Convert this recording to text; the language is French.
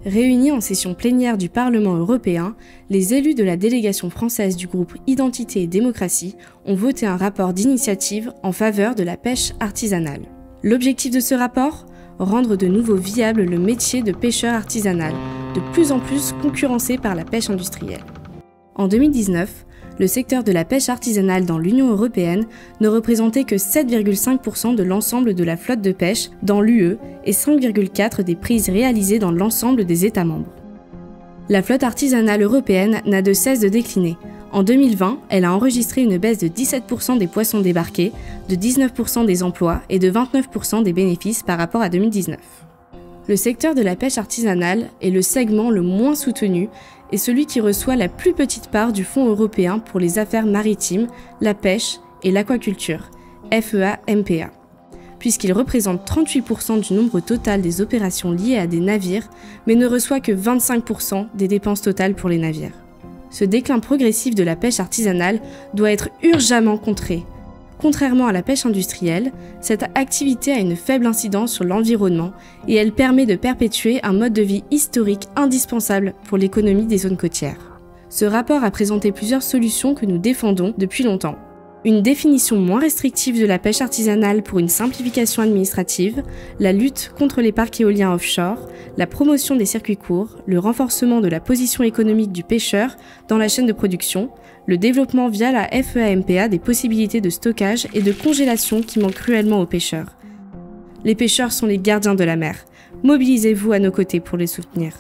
Réunis en session plénière du Parlement européen, les élus de la délégation française du groupe Identité et Démocratie ont voté un rapport d'initiative en faveur de la pêche artisanale. L'objectif de ce rapport ? Rendre de nouveau viable le métier de pêcheur artisanal, de plus en plus concurrencé par la pêche industrielle. En 2019, le secteur de la pêche artisanale dans l'Union européenne ne représentait que 7,5% de l'ensemble de la flotte de pêche dans l'UE et 5,4% des prises réalisées dans l'ensemble des États membres. La flotte artisanale européenne n'a de cesse de décliner. En 2020, elle a enregistré une baisse de 17% des poissons débarqués, de 19% des emplois et de 29% des bénéfices par rapport à 2019. Le secteur de la pêche artisanale est le segment le moins soutenu et celui qui reçoit la plus petite part du Fonds européen pour les affaires maritimes, la pêche et l'aquaculture, FEA-MPA, puisqu'il représente 38% du nombre total des opérations liées à des navires, mais ne reçoit que 25% des dépenses totales pour les navires. Ce déclin progressif de la pêche artisanale doit être urgemment contré. Contrairement à la pêche industrielle, cette activité a une faible incidence sur l'environnement et elle permet de perpétuer un mode de vie historique indispensable pour l'économie des zones côtières. Ce rapport a présenté plusieurs solutions que nous défendons depuis longtemps. Une définition moins restrictive de la pêche artisanale pour une simplification administrative, la lutte contre les parcs éoliens offshore, la promotion des circuits courts, le renforcement de la position économique du pêcheur dans la chaîne de production, le développement via la FEA-MPA des possibilités de stockage et de congélation qui manquent cruellement aux pêcheurs. Les pêcheurs sont les gardiens de la mer. Mobilisez-vous à nos côtés pour les soutenir.